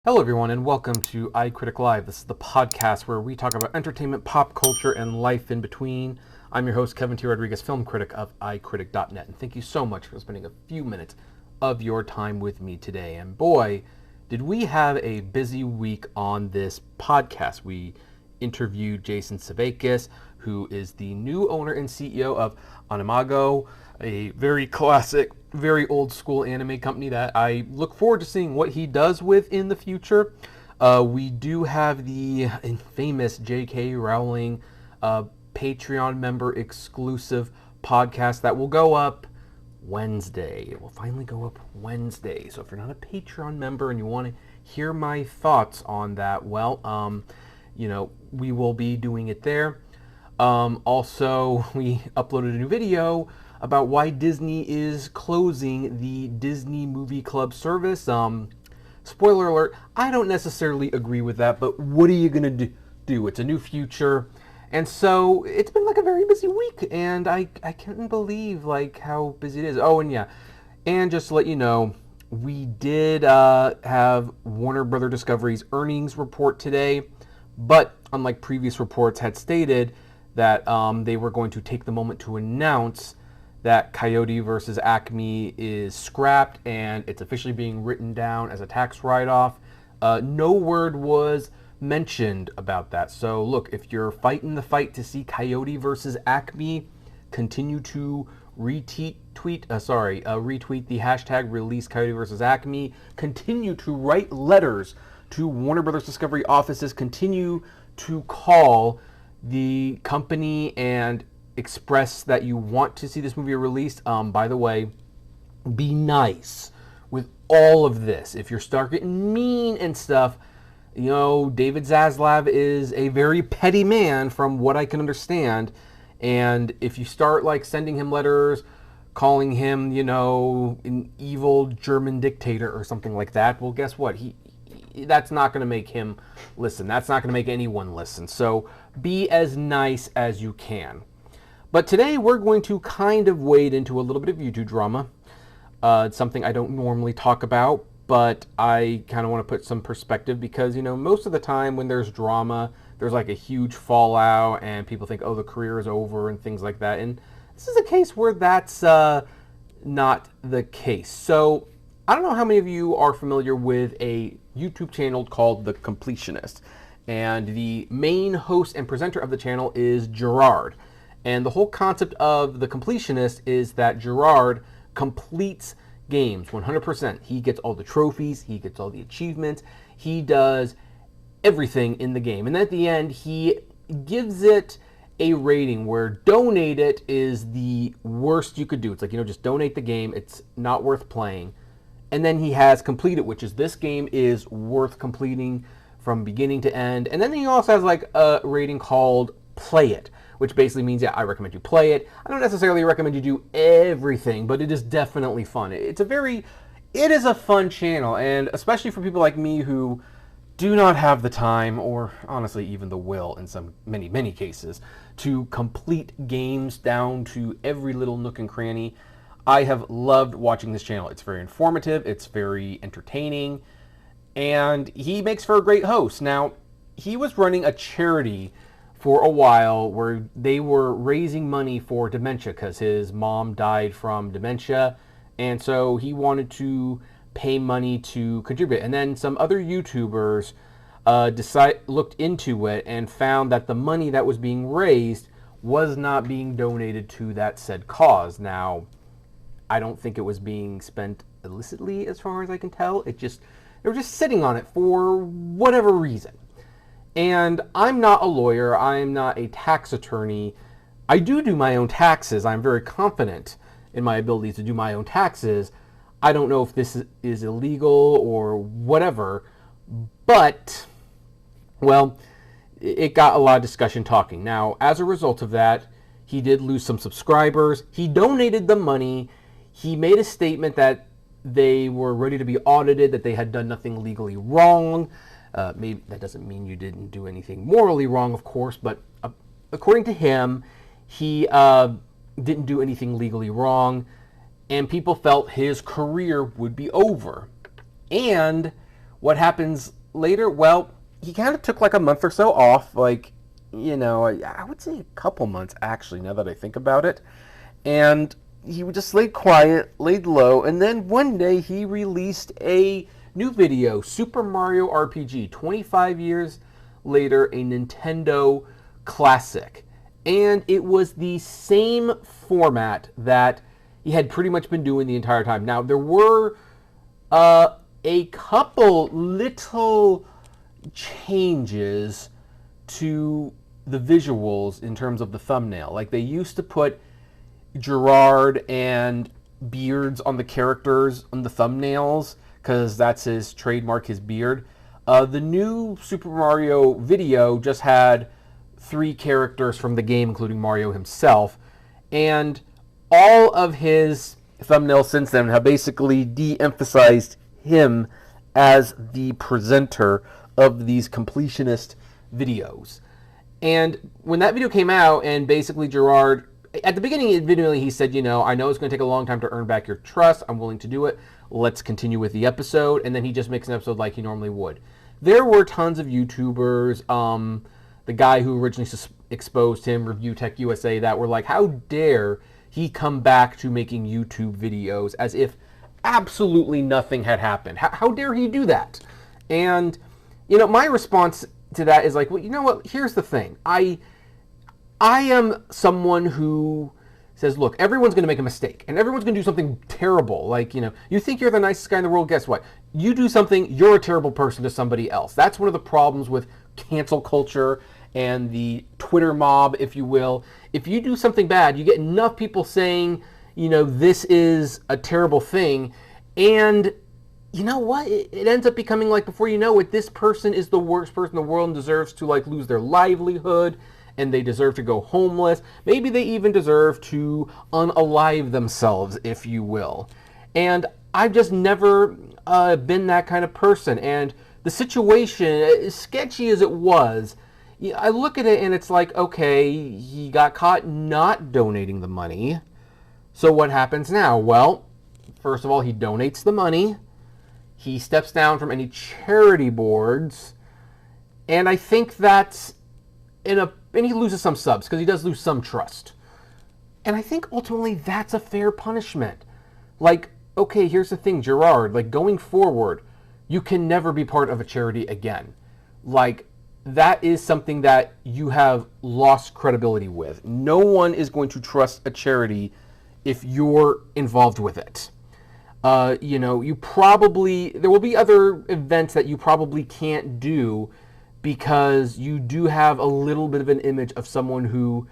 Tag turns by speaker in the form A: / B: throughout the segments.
A: Hello, everyone, and welcome to iCritic Live. This is the podcast where we talk about entertainment, pop culture, and life in between. I'm your host, Kevin T. Rodriguez, film critic of iCritic.net, and thank you so much for spending a few minutes of your time with me today. And boy, did we have a busy week on this podcast. We interviewed Jason Sudeikis, who is the new owner and CEO of Animago, a very classic, very old school anime company that I look forward to seeing what he does with in the future. We do have the famous J.K. Rowling Patreon member exclusive podcast that will go up Wednesday. It will finally go up Wednesday. So if you're not a Patreon member and you want to hear my thoughts on that, well, we will be doing it there. Also, we uploaded a new video about why Disney is closing the Disney Movie Club service. Spoiler alert, I don't necessarily agree with that, but what are you going to do? It's a new future. And so it's been like a very busy week, and I can't believe like how busy it is. Oh, and yeah, and just to let you know, we did have Warner Brother Discovery's earnings report today, but unlike previous reports had stated that they were going to take the moment to announce that Coyote versus Acme is scrapped and it's officially being written down as a tax write-off. No word was mentioned about that. So look, if you're fighting the fight to see Coyote versus Acme, continue to retweet the hashtag release Coyote versus Acme. Continue to write letters to Warner Brothers Discovery offices. Continue to call the company and express that you want to see this movie released. By the way, be nice with all of this. If you start getting mean and stuff, David Zaslav is a very petty man from what I can understand. And if you start like sending him letters, calling him, an evil German dictator or something like that, well, guess what? That's not going to make him listen. That's not going to make anyone listen. So be as nice as you can. But today we're going to kind of wade into a little bit of YouTube drama. It's something I don't normally talk about, but I kind of want to put some perspective because, most of the time when there's drama, there's like a huge fallout and people think, oh, the career is over and things like that. And this is a case where that's not the case. So I don't know how many of you are familiar with a YouTube channel called The Completionist. And the main host and presenter of the channel is Gerard. And the whole concept of The Completionist is that Gerard completes games 100%. He gets all the trophies, he gets all the achievements, he does everything in the game. And at the end, he gives it a rating where donate it is the worst you could do. It's like, just donate the game, it's not worth playing. And then he has complete it, which is this game is worth completing from beginning to end. And then he also has like a rating called play it, which basically means, I recommend you play it. I don't necessarily recommend you do everything, but it is definitely fun. It is a fun channel, and especially for people like me who do not have the time, or honestly even the will in many cases, to complete games down to every little nook and cranny. I have loved watching this channel. It's very informative, it's very entertaining, and he makes for a great host. Now, he was running a charity for a while where they were raising money for dementia because his mom died from dementia, and so he wanted to pay money to contribute. And then some other YouTubers looked into it and found that the money that was being raised was not being donated to that said cause. Now, I don't think it was being spent illicitly as far as I can tell. They were just sitting on it for whatever reason. And I'm not a lawyer, I'm not a tax attorney. I do my own taxes. I'm very confident in my ability to do my own taxes. I don't know if this is illegal or whatever, but, well, it got a lot of discussion talking. Now, as a result of that, he did lose some subscribers. He donated the money. He made a statement that they were ready to be audited, that they had done nothing legally wrong. Maybe that doesn't mean you didn't do anything morally wrong, of course, but according to him, he didn't do anything legally wrong, and people felt his career would be over. And what happens later, well, he kind of took like a month or so off, like, I would say a couple months actually, now that I think about it. And he just laid quiet, laid low, and then one day he released a new video, Super Mario RPG, 25 years later, a Nintendo classic. And it was the same format that he had pretty much been doing the entire time. Now, there were a couple little changes to the visuals in terms of the thumbnail. Like, they used to put Gerard and beards on the characters on the thumbnails because that's his trademark, his beard. The new Super Mario video just had 3 characters from the game, including Mario himself, and all of his thumbnails since then have basically de-emphasized him as the presenter of these completionist videos. And when that video came out, and basically Gerard, at the beginning, admittedly, he said, I know it's going to take a long time to earn back your trust. I'm willing to do it. Let's continue with the episode. And then he just makes an episode like he normally would. There were tons of YouTubers, the guy who originally exposed him, Review Tech USA, that were like, how dare he come back to making YouTube videos as if absolutely nothing had happened. How dare he do that? And, my response to that is like, well, you know what? Here's the thing. I am someone who says, look, everyone's going to make a mistake, and everyone's going to do something terrible. Like, you think you're the nicest guy in the world, guess what? You do something, you're a terrible person to somebody else. That's one of the problems with cancel culture and the Twitter mob, if you will. If you do something bad, you get enough people saying, this is a terrible thing, and you know what? It ends up becoming like, before you know it, this person is the worst person in the world and deserves to like lose their livelihood, and they deserve to go homeless. Maybe they even deserve to unalive themselves, if you will. And I've just never been that kind of person. And the situation, as sketchy as it was, I look at it and it's like, okay, he got caught not donating the money. So what happens now? Well, first of all, he donates the money. He steps down from any charity boards. And I think that's and he loses some subs because he does lose some trust. And I think ultimately that's a fair punishment. Like, okay, here's the thing, Gerard, like going forward, you can never be part of a charity again. Like, that is something that you have lost credibility with. No one is going to trust a charity if you're involved with it. There will be other events that you probably can't do because you do have a little bit of an image of someone who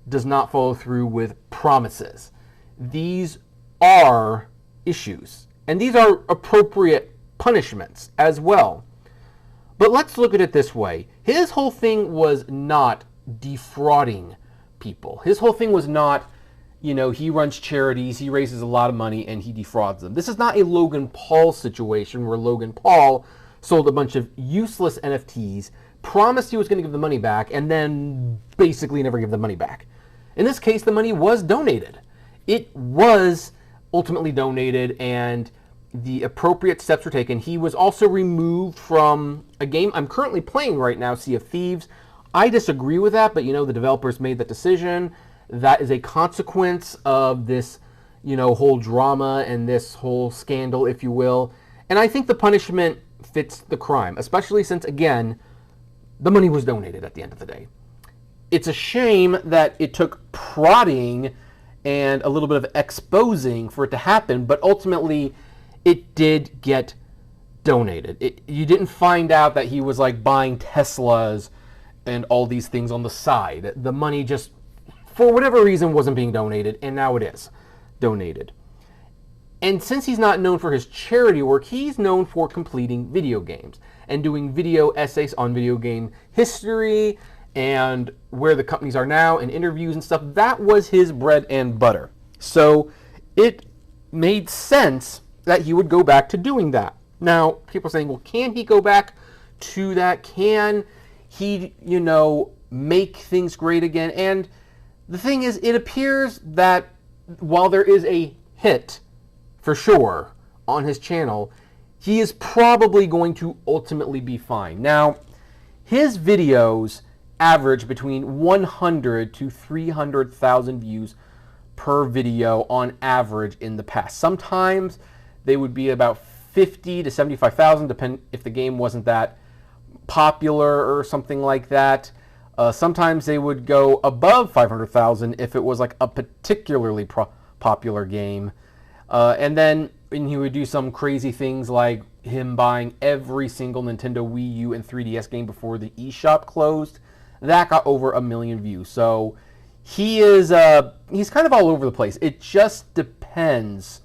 A: does not follow through with promises. These are issues, and these are appropriate punishments as well. But let's look at it this way. His whole thing was not defrauding people. His whole thing was not, he runs charities, he raises a lot of money, and he defrauds them. This is not a Logan Paul situation where Logan Paul sold a bunch of useless NFTs, promised he was going to give the money back, and then basically never give the money back. In this case, the money was donated. It was ultimately donated, and the appropriate steps were taken. He was also removed from a game I'm currently playing right now, Sea of Thieves. I disagree with that, but the developers made that decision. That is a consequence of this, whole drama and this whole scandal, if you will. And I think the punishment fits the crime, especially since, again, the money was donated at the end of the day. It's a shame that it took prodding and a little bit of exposing for it to happen, but ultimately it did get donated. You didn't find out that he was like buying Teslas and all these things on the side. The money just, for whatever reason, wasn't being donated, and now it is donated. And since he's not known for his charity work, he's known for completing video games and doing video essays on video game history and where the companies are now and interviews and stuff. That was his bread and butter. So it made sense that he would go back to doing that. Now, people are saying, well, can he go back to that? Can he, make things great again? And the thing is, it appears that while there is a hit, for sure, on his channel, he is probably going to ultimately be fine. Now, his videos average between 100 to 300,000 views per video on average in the past. Sometimes they would be about 50 to 75,000, depending if the game wasn't that popular or something like that. Sometimes they would go above 500,000 if it was like a particularly popular game. And then he would do some crazy things like him buying every single Nintendo Wii U and 3DS game before the eShop closed. That got over 1 million views. So he's kind of all over the place. It just depends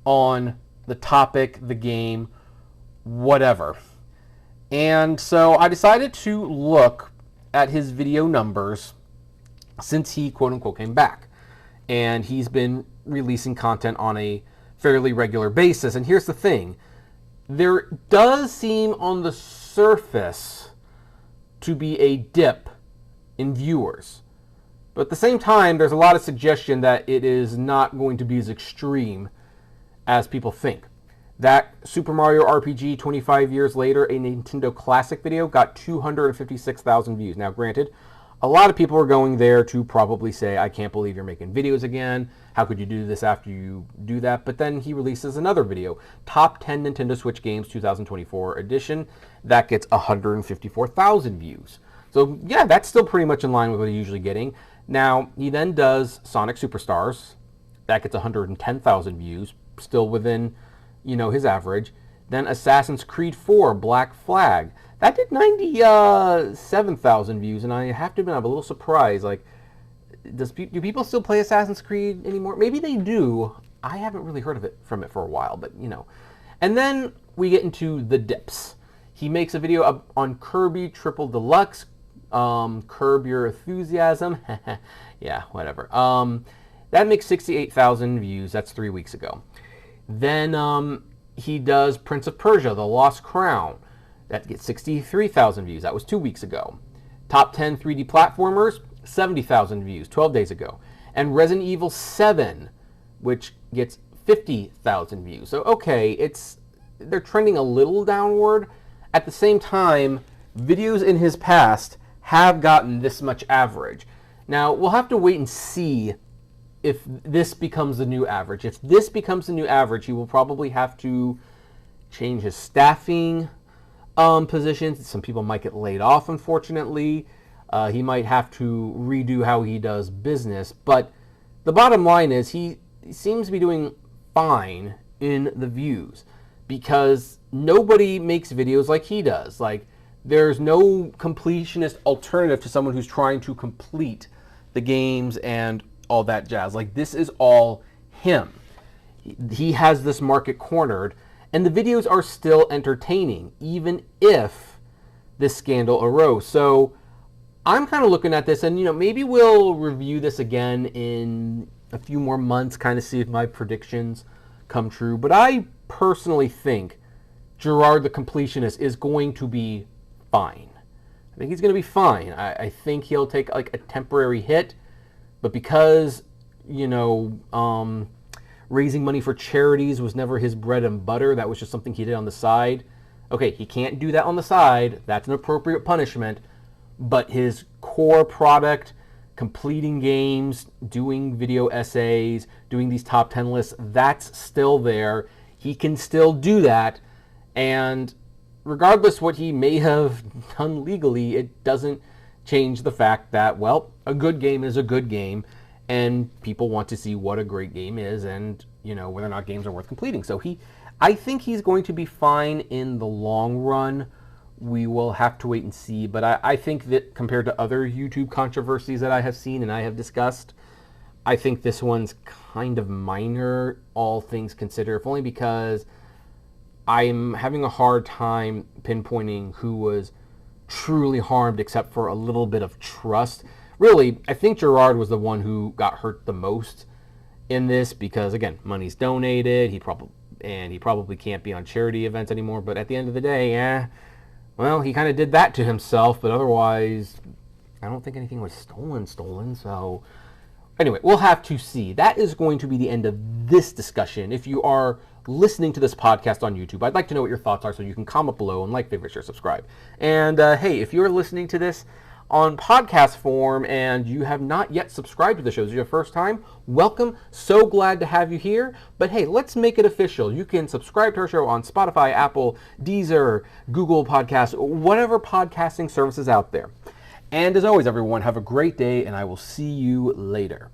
A: on the topic, the game, whatever. And so I decided to look at his video numbers since he quote-unquote came back. And he's been releasing content on a fairly regular basis. And here's the thing. There does seem on the surface to be a dip in viewers. But at the same time, there's a lot of suggestion that it is not going to be as extreme as people think. That Super Mario RPG 25 years later, a Nintendo Classic video, got 256,000 views. Now, granted, a lot of people are going there to probably say, I can't believe you're making videos again. How could you do this after you do that? But then he releases another video, Top 10 Nintendo Switch Games 2024 edition. That gets 154,000 views. So, yeah, that's still pretty much in line with what he's usually getting. Now, he then does Sonic Superstars. That gets 110,000 views, still within, his average. Then Assassin's Creed 4, Black Flag. That did 97,000 views, and I have to admit, I'm a little surprised. Like, do people still play Assassin's Creed anymore? Maybe they do. I haven't really heard from it for a while, but, And then we get into the dips. He makes a video on Kirby Triple Deluxe, Curb Your Enthusiasm. Yeah, whatever. That makes 68,000 views. That's 3 weeks ago. Then he does Prince of Persia, The Lost Crown. That gets 63,000 views. That was 2 weeks ago. Top 10 3D platformers, 70,000 views, 12 days ago. And Resident Evil 7, which gets 50,000 views. So, okay, they're trending a little downward. At the same time, videos in his past have gotten this much average. Now, we'll have to wait and see if this becomes the new average. If this becomes the new average, he will probably have to change his staffing positions. Some people might get laid off, unfortunately. He might have to redo how he does business. But the bottom line is he seems to be doing fine in the views because nobody makes videos like he does. Like, there's no completionist alternative to someone who's trying to complete the games and all that jazz. Like, this is all him. He has this market cornered, and the videos are still entertaining, even if this scandal arose. So I'm kind of looking at this, and maybe we'll review this again in a few more months, kind of see if my predictions come true. But I personally think Gerard the Completionist is going to be fine. I think he's going to be fine. I think he'll take like a temporary hit, but because raising money for charities was never his bread and butter, that was just something he did on the side. Okay, he can't do that on the side. That's an appropriate punishment. But his core product, completing games, doing video essays, doing these top 10 lists, that's still there. He can still do that. And regardless what he may have done legally, it doesn't change the fact that, well, a good game is a good game, and people want to see what a great game is and, whether or not games are worth completing. So I think he's going to be fine in the long run. We will have to wait and see, but I think that compared to other YouTube controversies that I have seen and I have discussed, I think this one's kind of minor, all things considered, if only because I'm having a hard time pinpointing who was truly harmed except for a little bit of trust. Really, I think Gerard was the one who got hurt the most in this because, again, money's donated. He probably can't be on charity events anymore. But at the end of the day, well, he kind of did that to himself. But otherwise, I don't think anything was stolen. So Anyway, we'll have to see. That is going to be the end of this discussion. If you are listening to this podcast on YouTube, I'd like to know what your thoughts are, so you can comment below and like, favorite, share, subscribe. And hey, if you're listening to this on podcast form and you have not yet subscribed to the show, this is your first time, welcome. So glad to have you here. But hey, let's make it official. You can subscribe to our show on Spotify, Apple, Deezer, Google Podcasts, whatever podcasting services out there. And as always, everyone, have a great day, and I will see you later.